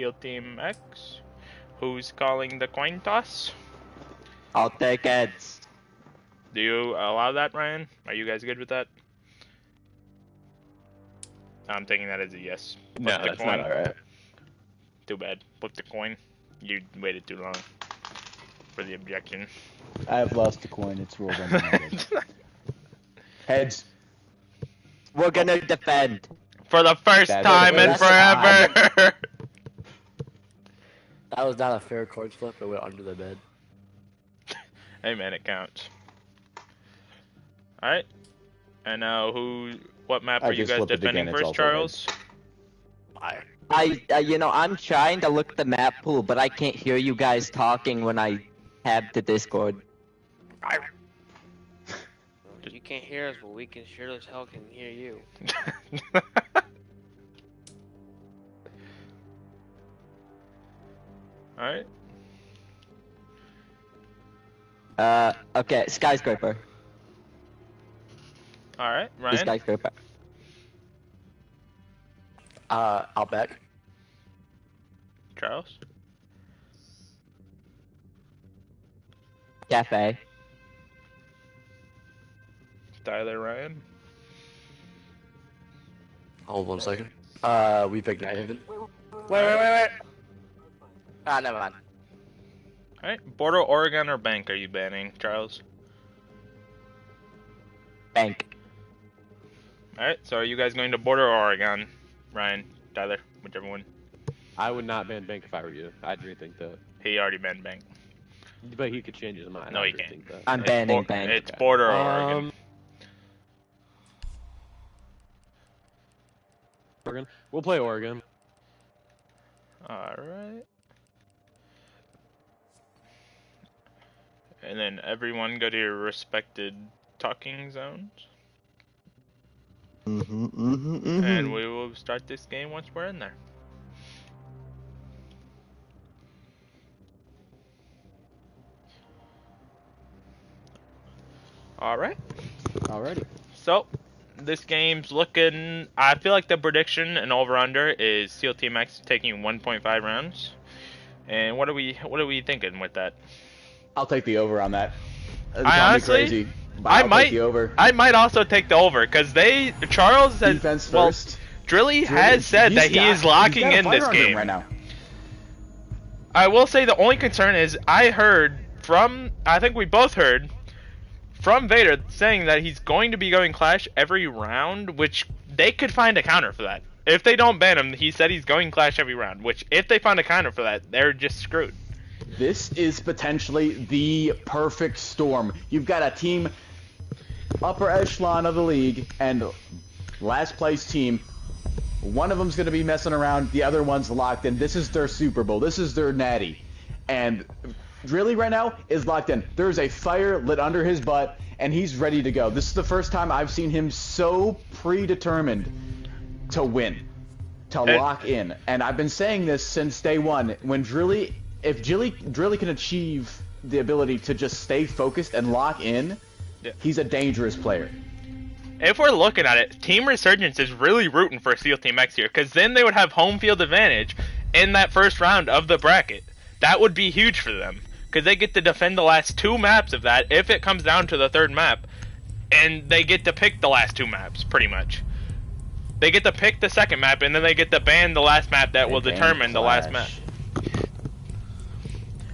SEAL Team X. Who's calling the coin toss? I'll take heads. Do you allow that, Ryan? Are you guys good with that? I'm taking that as a yes. No, Flip the that's coin. not alright. Too bad. Flip the coin. You waited too long for the objection. I have lost the coin. It's rolled on my head. Heads. We're gonna defend. For the first That's time the in first forever! That was not a fair coin flip. It went under the bed. Hey man, it counts. Alright. And now what map I are you just guys flipped it defending again, it's first, also Charles? I'm trying to look at the map pool, but I can't hear you guys talking when I have the Discord. You can't hear us, but we can sure as hell can hear you. Alright. Okay, skyscraper. Alright, The Ryan. skyscraper. Outback. Charles. Cafe. Tyler, Ryan. Hold 1 second. We picked Nighthaven. Wait. Ah, never mind. Alright, Border, Oregon, or Bank are you banning, Charles? Bank. Alright, so are you guys going to Border or Oregon? Ryan, Tyler, whichever one. I would not ban Bank if I were you. I'd rethink that. He already banned Bank. But he could change his mind. No, I'd he can't. rethink that. I'm banning It's Bank. It's Border or Oregon. Oregon. We'll play Oregon. Alright. And then everyone go to your respected talking zones. And we will start this game once we're in there. Alright. Alrighty. So, this game's looking... I feel like the prediction and over-under is SEAL Team X taking 1.5 rounds. And what are we thinking with that? I'll take the over on that. I honestly... Crazy, I'll take the over. I might also take the over, because Charles has... Defense well, first. Drilly has said that he is locking in this game. Right now. I will say the only concern is I think we both heard from Vader saying that he's going to be going Clash every round, which they could find a counter for that. If they don't ban him, he said he's going Clash every round, which if they find a counter for that, they're just screwed. This is potentially the perfect storm. You've got a team upper echelon of the league and last place team. One of them's going to be messing around, the other one's locked in. This is their Super Bowl. This is their natty. And Rizzly right now is locked in. There's a fire lit under his butt, and he's ready to go. This is the first time I've seen him so predetermined to win, to lock in. And I've been saying this since day one. When Drilly, if Drilly can achieve the ability to just stay focused and lock in, he's a dangerous player. If we're looking at it, Team Resurgence is really rooting for SEAL Team X here, because then they would have home field advantage in that first round of the bracket. That would be huge for them, because they get to defend the last 2 maps of that if it comes down to the 3rd map, and they get to pick the last 2 maps, pretty much. They get to pick the 2nd map, and then they get to ban the last map that will determine the last map.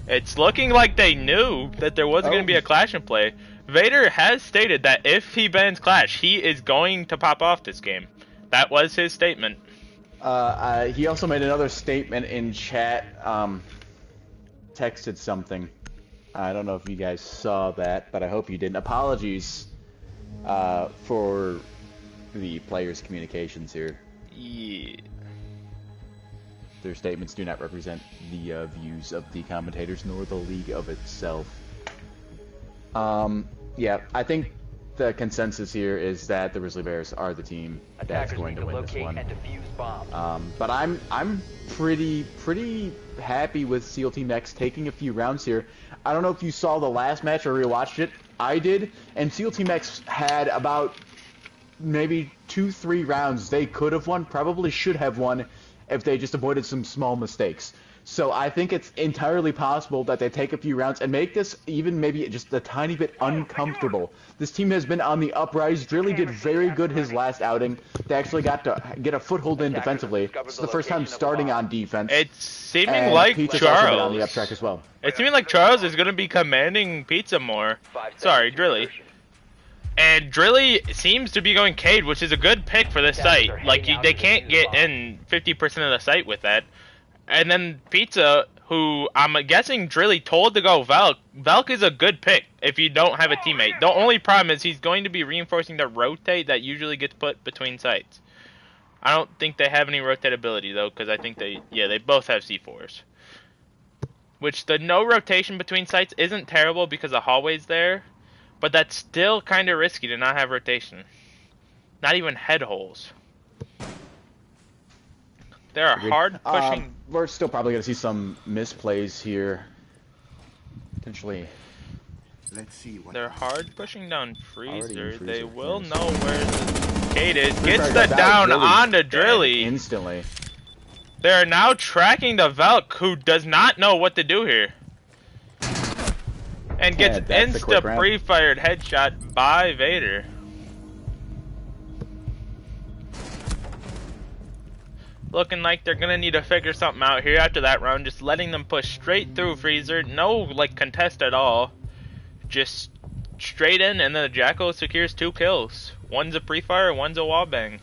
It's looking like they knew that there wasn't going to be a Clash in play. Vader has stated that if he bans Clash, he is going to pop off this game. That was his statement. He also made another statement in chat, texted something. I don't know if you guys saw that, but I hope you didn't. Apologies for the players' communications here. Yeah. Their statements do not represent the views of the commentators nor the league of itself. Yeah, I think the consensus here is that the Rizzly Bears are the team that's going to win this one. But I'm pretty happy with SEAL Team X taking a few rounds here. I don't know if you saw the last match or rewatched it. I did, and SEAL Team X had about maybe 2-3 rounds they could have won, probably should have won, if they just avoided some small mistakes. So I think it's entirely possible that they take a few rounds and make this even maybe just a tiny bit uncomfortable. This team has been on the uprise. Drilly did very good his last outing. They actually got to get a foothold in defensively. It's the first time starting on defense. It's seeming And like Pizza's also been on Charles. the up track as well. It's seeming like Charles is going to be commanding Pizza more. Sorry, Drilly. And Drilly seems to be going Cade, which is a good pick for this site. Like, they can't get in 50% of the site with that. And then Pizza, who I'm guessing Drilly told to go Valk. Valk is a good pick if you don't have a teammate. The only problem is he's going to be reinforcing the rotate that usually gets put between sites. I don't think they have any rotate ability, though, because I think they both have C4s. Which the no rotation between sites isn't terrible because the hallway's there. But that's still kind of risky to not have rotation. Not even head holes. There are hard pushing. We're still probably going to see some misplays here. Potentially. Let's see what They're hard pushing down Already Freezer. in They Freezer, will yes. know where the Kate is. Gets Freezer the got down Drilly onto dead Drilly. instantly. They are now tracking the Valk, who does not know what to do here. And gets that's the quick insta round. pre-fired headshot by Vader. Looking like they're gonna need to figure something out here after that round. Just letting them push straight through Freezer. No, like, contest at all. Just straight in, and then the Jackal secures 2 kills. One's a pre-fire, one's a wallbang.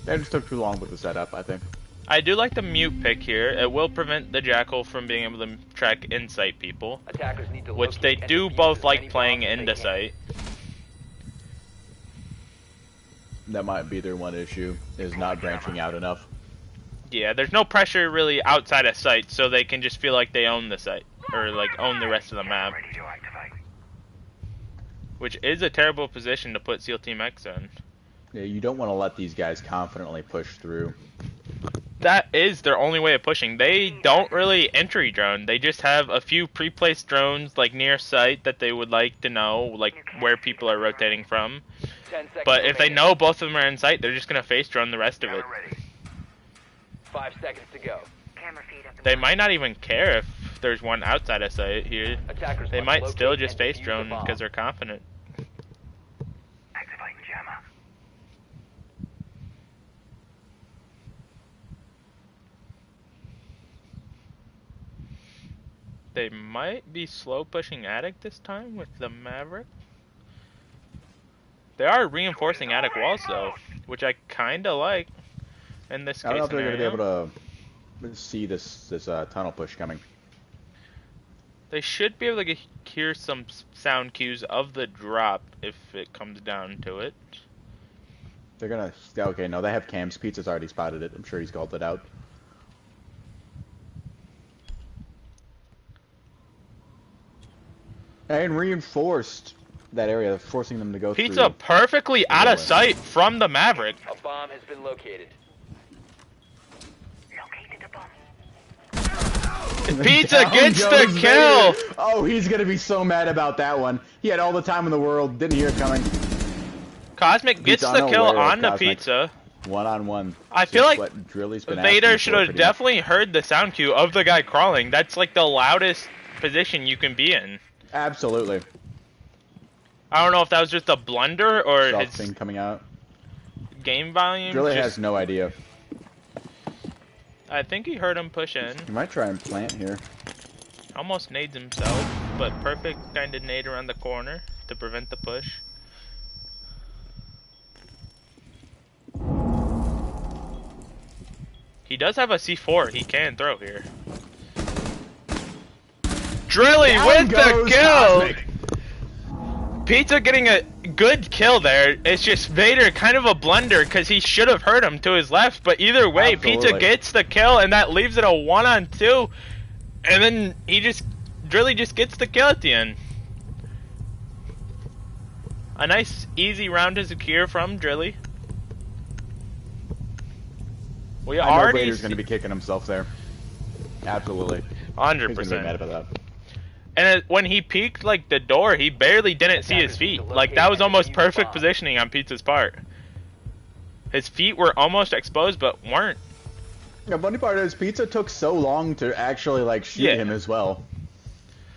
They just took too long with the setup, I think. I do like the mute pick here. It will prevent the Jackal from being able to track insight people. Attackers need to Which they locate and do defuse both as like many playing bombs as they into can. sight. That might be their one issue, is not branching out enough. Yeah, there's no pressure really outside of sight, so they can just feel like they own the site. Or like own the rest of the map. Which is a terrible position to put SEAL Team X in. Yeah, you don't want to let these guys confidently push through. That is their only way of pushing. They don't really entry drone. They just have a few pre-placed drones like near site that they would like to know, like where people are rotating from. 10 seconds But if they remaining. know both of them are in sight, they're just gonna face drone the rest of it. 5 seconds to go. They might not even care if there's one outside of sight here. Attackers They must might locate still and just face defuse the drone bomb. because they're confident. They might be slow pushing Attic this time with the Maverick. They are reinforcing Attic walls though, which I kinda like in this I don't know case if they're going to be scenario. able to see this tunnel push coming. They should be able to hear some sound cues of the drop if it comes down to it. They're going to... Okay, no, they have cams. Pizza's already spotted it. I'm sure he's called it out. And reinforced that area, forcing them to go Pizza through. perfectly out of way. sight from the Maverick. A bomb has been located. Pizza Down gets the goes kill! Vader. Oh, he's going to be so mad about that one. He had all the time in the world, didn't hear it coming. Cosmic gets Pizza the kill unaware of on the Cosmic. Pizza. One-on-one. I feel Just like what Drilly's been Vader asking should for have pretty much. definitely heard the sound cue of the guy crawling. That's like the loudest position you can be in. Absolutely. I don't know if that was just a blunder or Soft his thing coming out. game volume. Drilly just- has no idea. I think he heard him push in. He might try and plant here. Almost nades himself, but perfect kind of nade around the corner to prevent the push. He does have a C4 he can throw here. Drilly Down with the goes kill! Cosmic. Pizza getting a good kill there. It's just Vader kind of a blunder because he should have heard him to his left, but either way, Pizza Absolutely. gets the kill and that leaves it a 1-on-2. And then Drilly just gets the kill at the end. A nice easy round to secure from Drilly. We I know already Vader's going to be kicking himself there. Absolutely. 100%. He's going to be mad about that. And when he peeked like the door, he barely didn't see his feet. Like that was almost perfect positioning on Pizza's part. His feet were almost exposed, but weren't. The funny part is, Pizza took so long to actually like shoot him as well.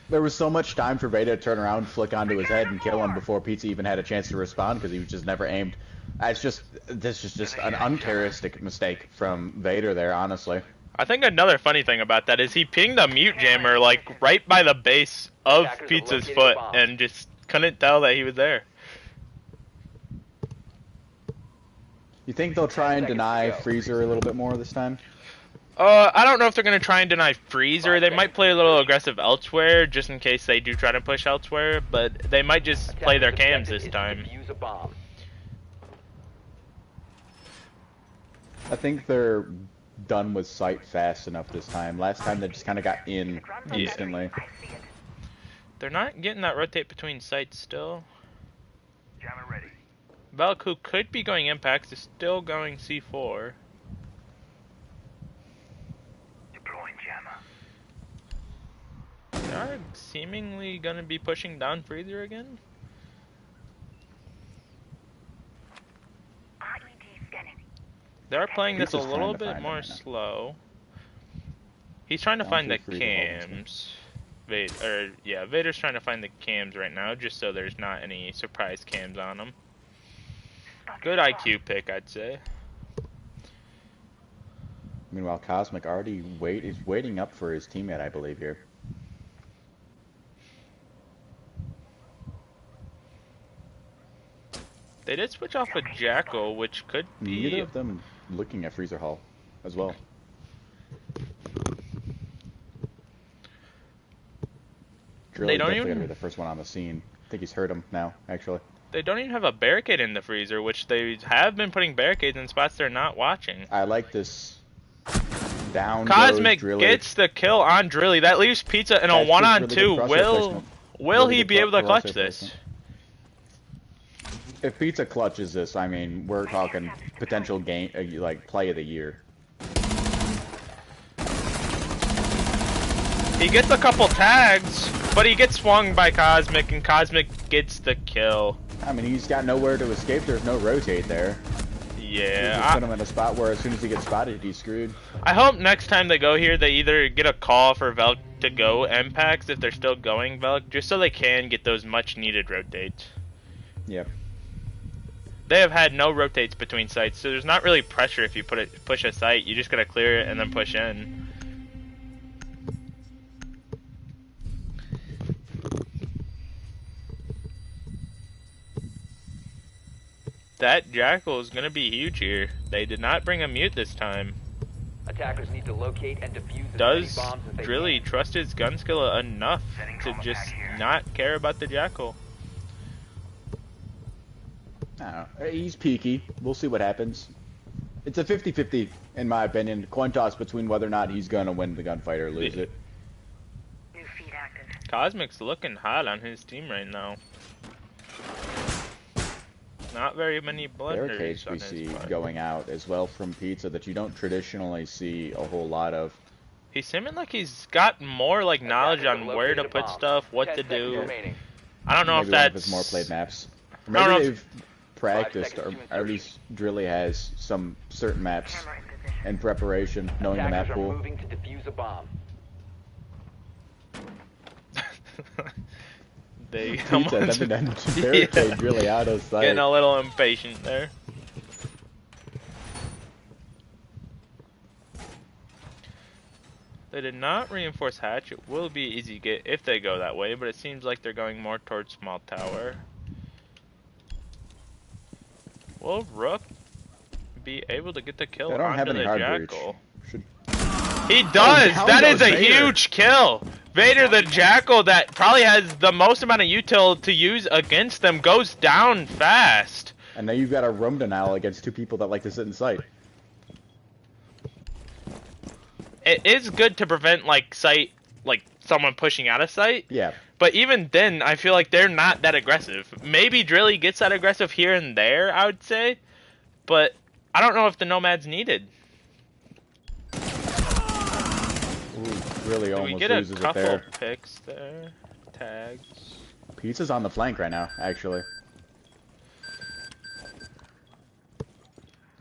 There was so much time for Veda to turn around, flick onto his head, and kill him before Pizza even had a chance to respond because he was just never aimed. This is just an uncharacteristic mistake from Vader there, honestly. I think another funny thing about that is he pinged a mute jammer like right by the base of Pizza's foot and just couldn't tell that he was there. You think they'll try and deny Freezer a little bit more this time? I don't know if they're going to try and deny Freezer. They might play a little aggressive elsewhere, just in case they do try to push elsewhere, but they might just play their cams this time. I think they're done with sight fast enough this time. Last time they just kind of got in instantly. They're not getting that rotate between sites still. Valk, who could be going Impacts, is still going C4. They are seemingly going to be pushing down Freezer again. They are playing this a little bit more slow. He's trying to find the cams. Vader's trying to find the cams right now, just so there's not any surprise cams on them. Good IQ pick, I'd say. Meanwhile, Cosmic already is waiting up for his teammate, I believe, here. They did switch off a Jackal, which could be... Neither of them looking at Freezer Hall as well. They don't even... gonna be the first one on the scene. I think he's heard him now, actually. They don't even have a barricade in the freezer, which they have been putting barricades in spots they're not watching. I like this. Down Cosmic gets the kill on Rizzly. That leaves Pizza in a 1-on-2. Will he be able to clutch this? If Pizza clutches this, I mean, we're talking potential game, like play of the year. He gets a couple tags, but he gets swung by Cosmic, and Cosmic gets the kill. I mean, he's got nowhere to escape. There's no rotate there. Yeah. Just put him in a spot where as soon as he gets spotted, he's screwed. I hope next time they go here, they either get a call for Velk to go impacts if they're still going Velk, just so they can get those much-needed rotates. Yep. They have had no rotates between sites, so there's not really pressure if you push a site. You just gotta clear it and then push in. That Jackal is gonna be huge here. They did not bring a mute this time. Attackers need to locate and defuse Does bombs as they Rizzly can. trust his gun skill enough to just not care about the Jackal? I don't know. He's peaky. We'll see what happens. It's a 50-50, in my opinion. Coin toss between whether or not he's going to win the gunfight or lose it. Cosmic's looking hot on his team right now. Not very many blunders Barricades on we his see part. going out as well from Pizza that you don't traditionally see a whole lot of. He's seeming like he's got more like knowledge on where to put stuff, what 10 to seconds do. remaining. I don't know Maybe if one of that's his more played maps. Or I don't maybe know they've practiced, 5 or seconds to at least Rizzly has some certain maps in preparation, knowing the map Attackers are pool. moving to defuse a bomb. they Pizza evidently barricade really out of sight. getting a little impatient there. They did not reinforce hatch. It will be easy get if they go that way, but it seems like they're going more towards small tower. Will Rook be able to get the kill They don't have onto any the hard Jackal? breach. Should... He does! down That goes is a Vader. huge kill! Vader the Jackal that probably has the most amount of util to use against them goes down fast. And now you've got a room denial against two people that like to sit in sight. It is good to prevent like someone pushing out of sight. Yeah. But even then, I feel like they're not that aggressive. Maybe Rizzly gets that aggressive here and there, I would say. But I don't know if the Nomad's needed. Ooh, really Do we almost get a loses it couple there. picks there? Tags. Pizza's on the flank right now, actually.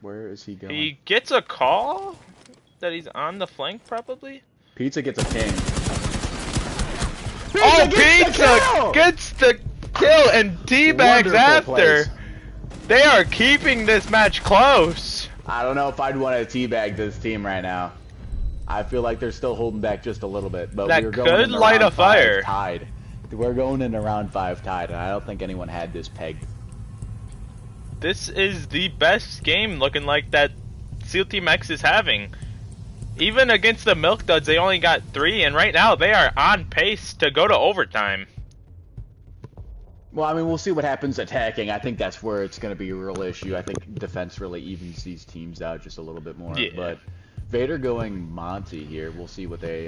Where is he going? He gets a call? that he's on the flank, probably? Pizza gets a ping. Oh, gets the kill! Pizza gets the kill and teabags Wonderful after. plays. They are keeping this match close. I don't know if I'd want to teabag this team right now. I feel like they're still holding back just a little bit, but That we're going could into light round a fire. 5 tied. We're going into round 5 tied, and I don't think anyone had this pegged. This is the best game looking like that SEAL Team X is having. Even against the Milk Duds, they only got 3, and right now they are on pace to go to overtime. Well, I mean, we'll see what happens attacking. I think that's where it's going to be a real issue. I think defense really evens these teams out just a little bit more. Yeah. But Vader going Monty here, we'll see what they...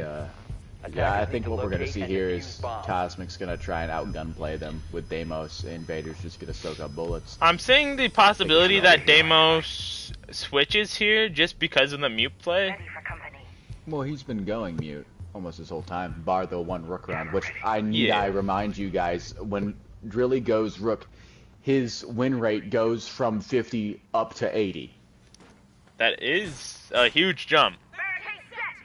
Yeah, I think what we're going to see here is Cosmic's going to try and outgun play them with Deimos, and Vader's just going to soak up bullets. I'm seeing the possibility that Deimos switches here just because of the mute play. Well, he's been going mute almost this whole time, bar the one Rook round, which I remind you guys, when Rizzly goes Rook, his win rate goes from 50 up to 80. That is a huge jump.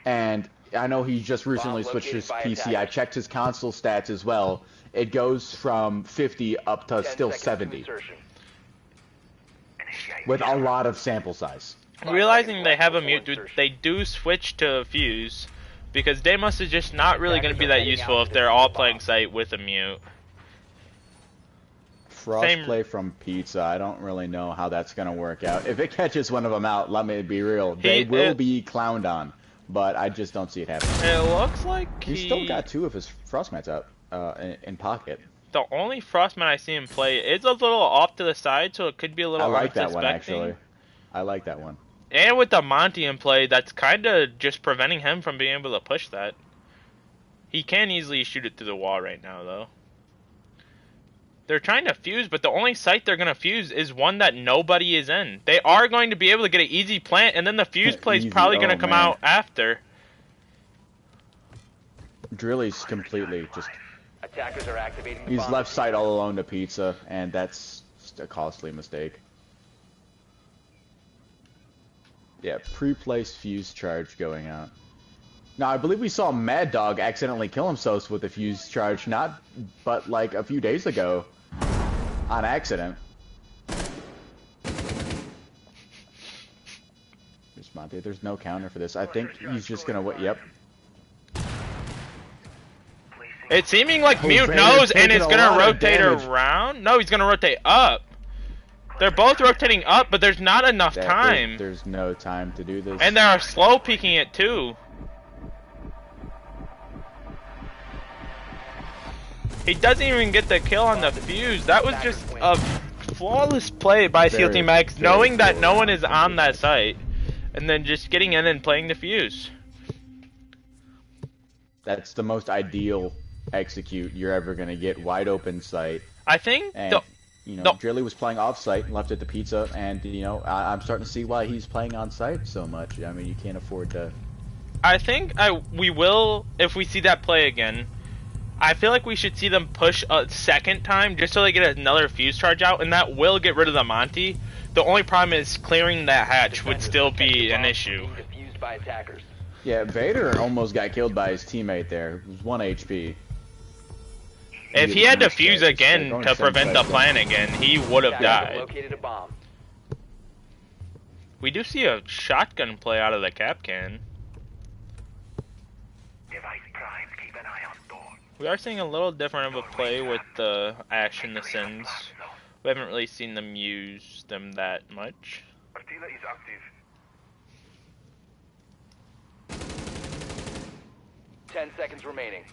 And I know he just recently switched his PC. I checked his console stats as well. It goes from 50 up to still 70. With a lot of sample size. Realizing they have a mute, they do switch to fuse. Because Deimos is just not really going to be that useful if they're all playing site with a mute. Frost play from Pizza. I don't really know how that's going to work out. If it catches one of them out, let me be real. They will be clowned on. But I just don't see it happening. It looks like He's still got 2 of his Frostmats up in pocket. The only Frostman I see him play is a little off to the side, so it could be a little I like that unsuspecting. one, actually. I like that one. And with the Monty in play, that's kind of just preventing him from being able to push that. He can easily shoot it through the wall right now, though. They're trying to fuse, but the only site they're going to fuse is one that nobody is in. They are going to be able to get an easy plant, and then the fuse play is probably going to come out after. Drilly's completely just... Attackers are activating the He's bomb. left side all alone to Pizza, and that's just a costly mistake. Yeah, pre-placed fuse charge going out. Now, I believe we saw Mad Dog accidentally kill himself with a fuse charge, but like a few days ago, on accident. There's Monty. There's no counter for this. I think he's just gonna wait. Yep. It's seeming like Mute Vader's knows and taking is a going to lot of rotate damage. around. No, he's going to rotate up. They're both rotating up, but there's not enough time. There's no time to do this. And they're slow peeking it too. He doesn't even get the kill on the fuse. That was just a flawless play by SEAL Team X, knowing that no one is on that site, and then just getting in and playing the fuse. That's the most ideal execute you're ever gonna get. Wide open site. I think And Drilly was playing off site and left it to Pizza, and I'm starting to see why he's playing on site so much. I mean, you can't afford to. I think we will, if we see that play again. I feel like we should see them push a second time just so they get another fuse charge out, and that will get rid of the Monty. The only problem is clearing that hatch would still be an issue. Defused by attackers. Yeah, Vader almost got killed by his teammate there. It was 1 HP. If he had to fuse again to prevent the plan again, he would have Attackers died. located a bomb. We do see a shotgun play out of the cap can. We are seeing a little different of a play with the Ash and the Sins. We haven't really seen them use them that much. 10 seconds remaining.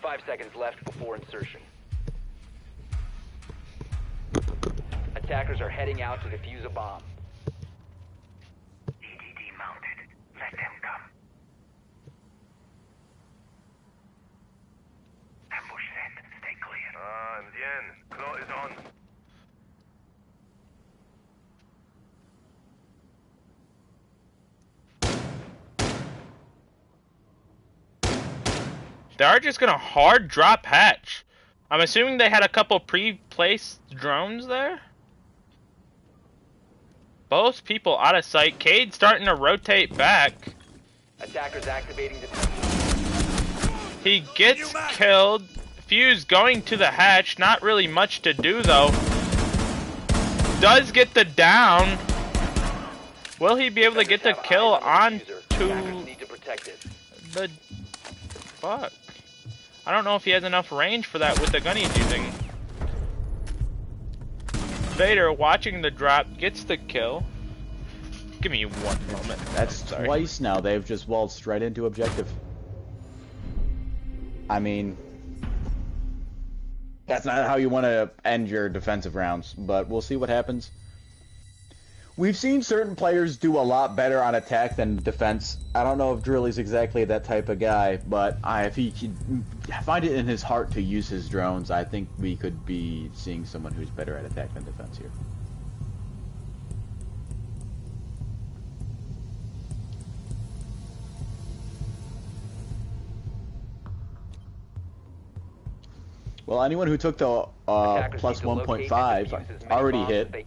5 seconds left before insertion. Attackers are heading out to defuse a bomb. EDD mounted. Let them come. Ambush set. Stay clear. Bien. Claw is on. They are just gonna hard drop hatch. I'm assuming they had a couple pre-placed drones there. Both people out of sight. Cade starting to rotate back. Attackers activating the. He gets killed. Fuse going to the hatch. Not really much to do though. Does get the down. Will he be able to get the kill on to the... Fuck. I don't know if he has enough range for that with the gun he's using. Vader watching the drop gets the kill. Give me one moment. That's twice now they've just waltzed right into objective. I mean, that's not how you want to end your defensive rounds, but we'll see what happens. We've seen certain players do a lot better on attack than defense. I don't know if Drizzly's exactly that type of guy, but if he could find it in his heart to use his drones, I think we could be seeing someone who's better at attack than defense here. Well, anyone who took the plus 1.5 already hit,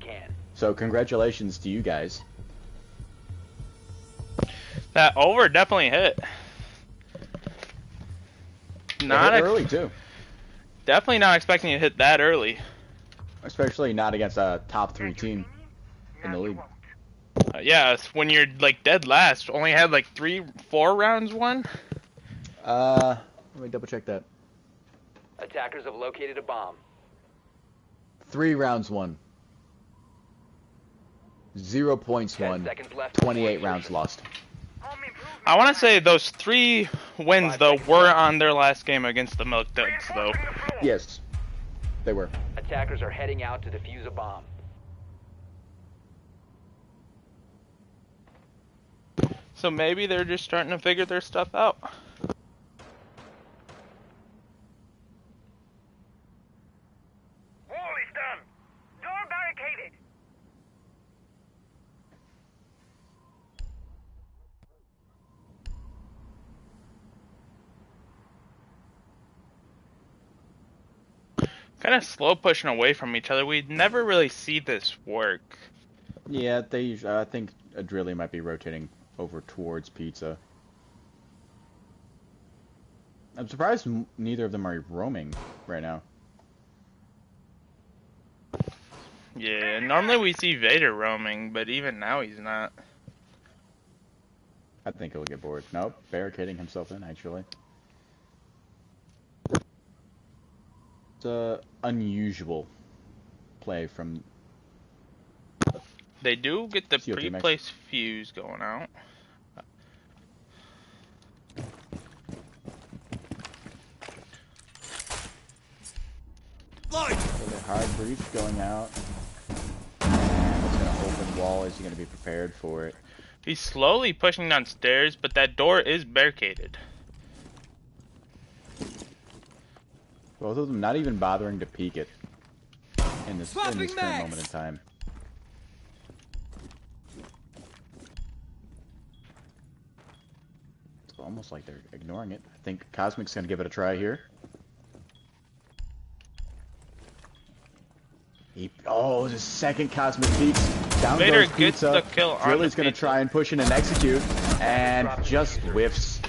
so congratulations to you guys. That over definitely hit. Not early too. Definitely not expecting to hit that early. Especially not against a top 3 team in the league. Yeah, when you're like dead last, only had like 4 rounds won. Let me double check that. Attackers have located a bomb. 3 rounds won. 0 points won. 28 rounds lost. I want to say those 3 wins though were on their last game against the Milk Duds though. Yes, they were. Attackers are heading out to defuse a bomb. So maybe they're just starting to figure their stuff out. Wall is done. Door barricaded. Kind of slow pushing away from each other. We never really see this work. Yeah, they usually, I think Drizzly might be rotating over towards Pizza. I'm surprised neither of them are roaming right now. Yeah, normally we see Vader roaming, but even now he's not. I think he'll get bored. Nope, barricading himself in, actually. It's a unusual play from... They do get the COT Max. pre-placed fuse going out. So the hard breach going out. And it's going to open wall. Is he going to be prepared for it? He's slowly pushing downstairs, but that door is barricaded. Both of them not even bothering to peek it in this current moment in time. It's almost like they're ignoring it. I think Cosmic's going to give it a try here. Oh, the second Cosmic peeks. Down Vader goes gets Pizza. the kill on Drizzly's the going to Pizza. try and push in and execute, and just whiffs.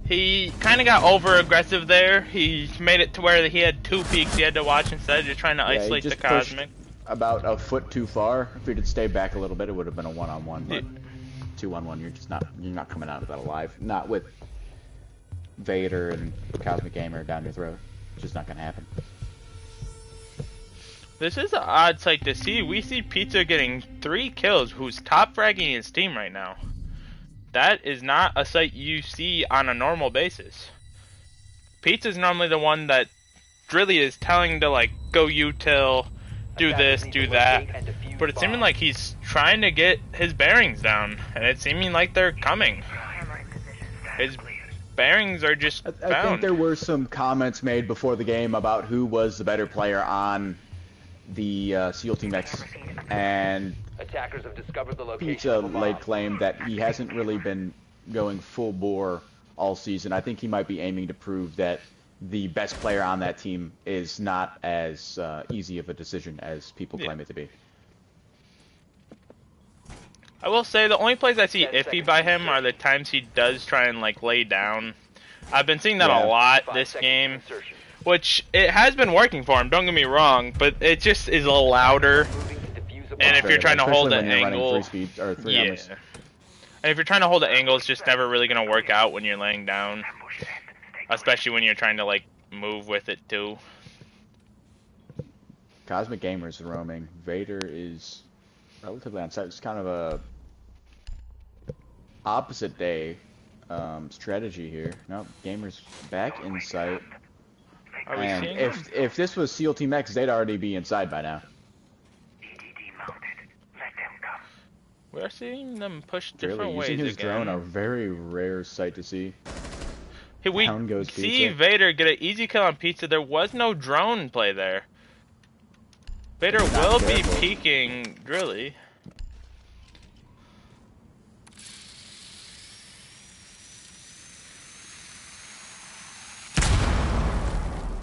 He kind of got over-aggressive there. He made it to where he had 2 peeks he had to watch instead of just trying to isolate he the just pushed Cosmic. about a foot too far. If he'd stayed back a little bit, it would have been a one-on-one. But 2-on-1, you're not coming out of that alive. Not with Vader and Cosmic Gamer down your throat. It's just not gonna happen. This is an odd sight to see. We see Pizza getting 3 kills, who's top fragging his team right now. That is not a sight you see on a normal basis. Pizza's normally the one that Drizzly is telling to like go util, do this, do that. But it's seeming like he's trying to get his bearings down, and it's seeming like they're coming. His bearings are just I found. think there were some comments made before the game about who was the better player on the SEAL Team X, and Attackers have discovered the location Pizza of a bomb. laid claim that he hasn't really been going full bore all season. I think he might be aiming to prove that the best player on that team is not as easy of a decision as people claim it to be. I will say the only plays I see iffy by him are the times he does try and like lay down. I've been seeing that a lot this game, which it has been working for him. Don't get me wrong, but it just is a little louder. And if you're trying to hold an angle, yeah. And if you're trying to hold an angle, it's just never really gonna work out when you're laying down, especially when you're trying to like move with it too. Cosmic Gamer's roaming. Vader is relatively on site. It's kind of a opposite day strategy here. No, Gamer's back in sight. And if this was SEAL Team X, they'd already be inside by now. We're seeing them push different ways using his again. drone, a very rare sight to see. Hey, we Down goes see Pizza. Vader get an easy kill on Pizza. There was no drone play there. Vader will be peeking Rizzly.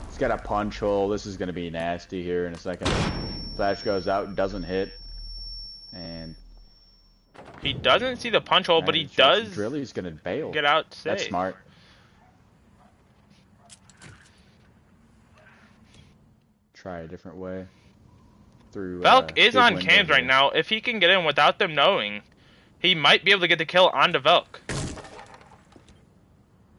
He's got a punch hole. This is going to be nasty here in a second. Flash goes out, doesn't hit. And he doesn't see the punch hole, but he does. Rizzly's going to bail. Get out safe. That's smart. Try a different way. Through Velk is on window cams right now. If he can get in without them knowing, he might be able to get the kill onto Velk.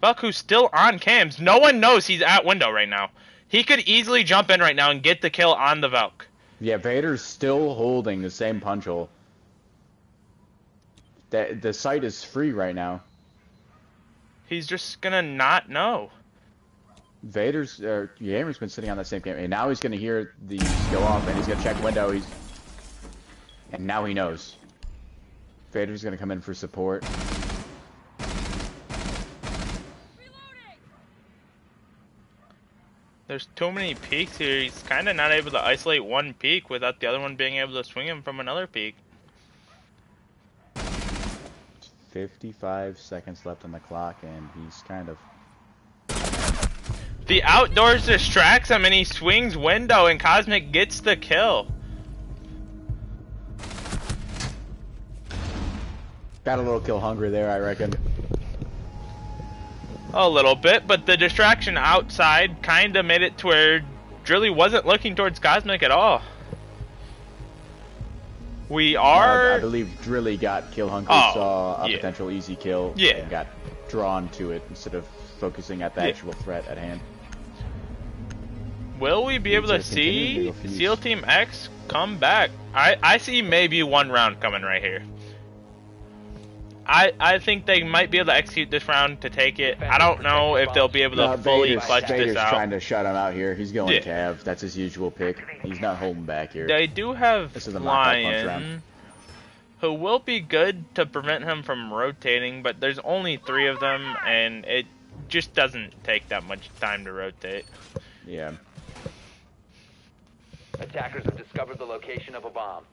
Velk, who's still on cams, no one knows he's at window right now. He could easily jump in right now and get the kill on the Velk. Yeah, Vader's still holding the same punch hole. The site is free right now. He's just gonna not know. Vader's Gamer's been sitting on that same game, and now he's gonna hear these go off, and he's gonna check window. And now he knows. Vader's gonna come in for support. There's too many peeks here. He's kind of not able to isolate one peek without the other one being able to swing him from another peek. 55 seconds left on the clock, and he's kind of... The outdoors distracts him, and he swings window, and Cosmic gets the kill. Got a little kill hungry there, I reckon. A little bit, but the distraction outside kind of made it to where Rizzly wasn't looking towards Cosmic at all. We are... I believe Rizzly got kill hungry, saw a potential easy kill, and got drawn to it instead of focusing at the actual threat at hand. Will we be able to see SEAL Team X come back? I see maybe one round coming right here. I think they might be able to execute this round to take it. I don't know if they'll be able to fully clutch this out. Trying to shut him out here. He's going Cav. That's his usual pick. He's not holding back here. They do have Lion, who will be good to prevent him from rotating, but there's only 3 of them, and it just doesn't take that much time to rotate. Yeah. Attackers have discovered the location of a bomb.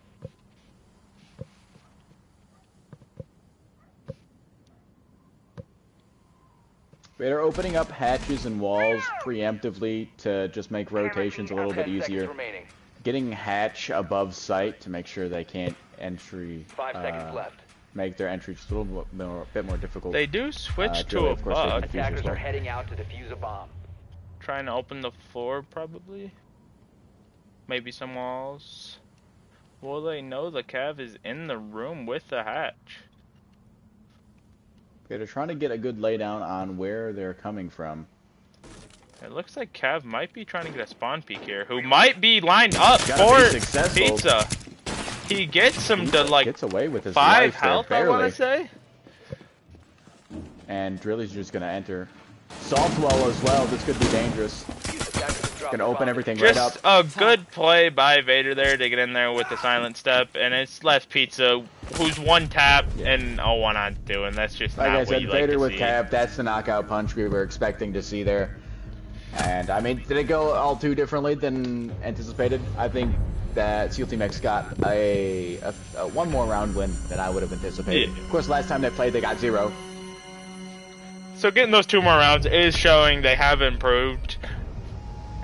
They're opening up hatches and walls preemptively to just make rotations a little bit easier. Getting hatch above sight to make sure they can't make their entry just a little bit more difficult. They do switch to a bug. Attackers are heading out to defuse a bomb. Trying to open the floor, probably. Maybe some walls. Well, they know the Cav is in the room with the hatch. Okay, they're trying to get a good laydown on where they're coming from. It looks like Cav might be trying to get a spawn peek here, who might be lined up for Pizza. He gets him to like gets away with his 5 health, I want to say. And Rilly's just going to enter. Salt well as well, this could be dangerous. Gonna open everything right up. Just a good play by Vader there to get in there with the silent step, and it's left Pizza, who's one tap and one on 2, and that's just like not I said, what you like Vader to with see. Cav, that's the knockout punch we were expecting to see there. And I mean, did it go all too differently than anticipated? I think that SEAL Team X got a one more round win than I would have anticipated. Yeah. Of course, last time they played, they got 0. So getting those 2 more rounds is showing they have improved.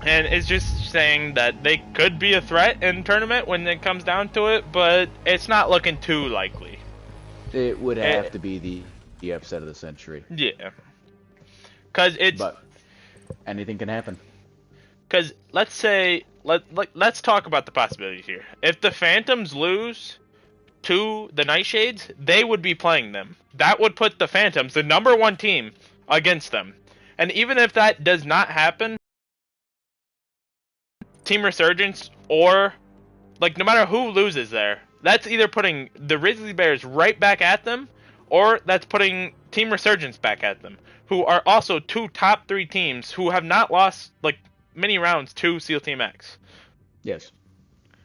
And it's just saying that they could be a threat in tournament when it comes down to it, but it's not looking too likely. It would have to be the upset of the century. Yeah. Because it's... But anything can happen. Because let's say... Let's talk about the possibilities here. If the Phantoms lose to the Nightshades, they would be playing them. That would put the Phantoms, the #1 team, against them. And even if that does not happen, Team Resurgence or... Like, no matter who loses there, that's either putting the Rizzly Bears right back at them, or that's putting Team Resurgence back at them, who are also 2 top 3 teams who have not lost, like, many rounds to SEAL Team X. Yes.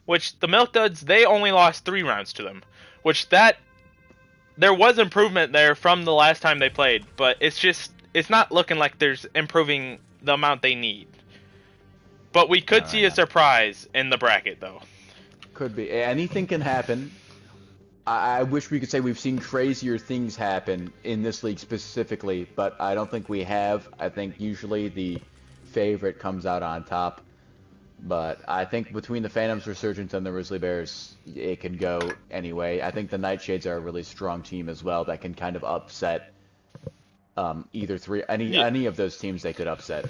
Which, the Milk Duds, they only lost 3 rounds to them. Which, there was improvement there from the last time they played, but it's not looking like there's improving the amount they need. But we could see a surprise in the bracket, though. Could be. Anything can happen. I wish we could say we've seen crazier things happen in this league specifically, but I don't think we have. I think usually the favorite comes out on top. But I think between the Phantoms, Resurgence, and the Rizzly Bears, it can go anyway. I think the Nightshades are a really strong team as well that can kind of upset any of those teams. They could upset.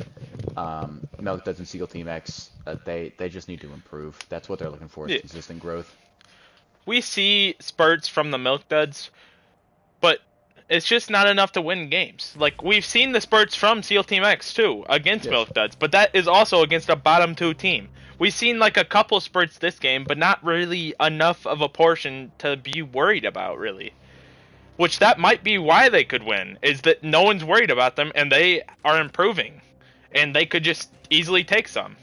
Milk Duds and SEAL Team X, they just need to improve. That's what they're looking for, is consistent growth. We see spurts from the Milk Duds, but it's just not enough to win games. Like, we've seen the spurts from SEAL Team X, too, against Milk Duds, but that is also against a bottom 2 team. We've seen, like, a couple spurts this game, but not really enough of a portion to be worried about, really. Which, that might be why they could win, is that no one's worried about them, and they are improving. And they could just easily take some.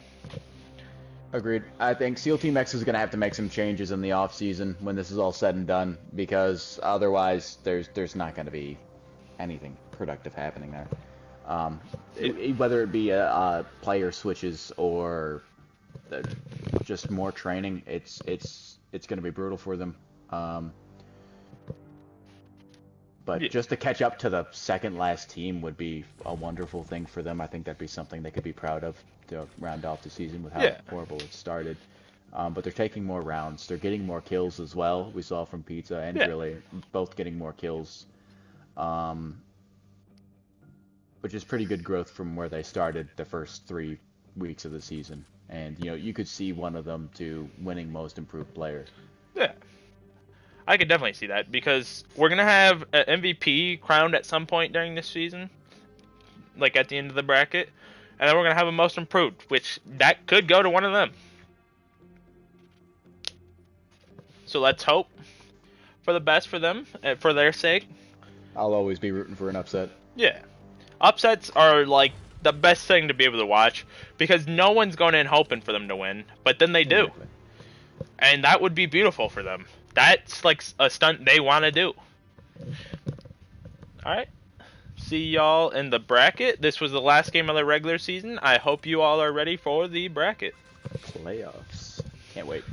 Agreed. I think SEAL Team X is going to have to make some changes in the off-season when this is all said and done, because otherwise there's not going to be anything productive happening there. Whether it be player switches or just more training, it's going to be brutal for them. But just to catch up to the second last team would be a wonderful thing for them. I think that'd be something they could be proud of to round off the season with how horrible it started. But they're taking more rounds. They're getting more kills as well. We saw from Pizza and Rizzly both getting more kills, which is pretty good growth from where they started the first 3 weeks of the season. And you could see one of them to winning Most Improved Player. Yeah. I could definitely see that, because we're going to have an MVP crowned at some point during this season, like at the end of the bracket, and then we're going to have a Most Improved, which that could go to one of them. So let's hope for the best for them, for their sake. I'll always be rooting for an upset. Yeah. Upsets are like the best thing to be able to watch, because no one's going in hoping for them to win, but then they do. Exactly. And that would be beautiful for them. That's like a stunt they want to do. Alright. See y'all in the bracket. This was the last game of the regular season. I hope you all are ready for the bracket. Playoffs. Can't wait.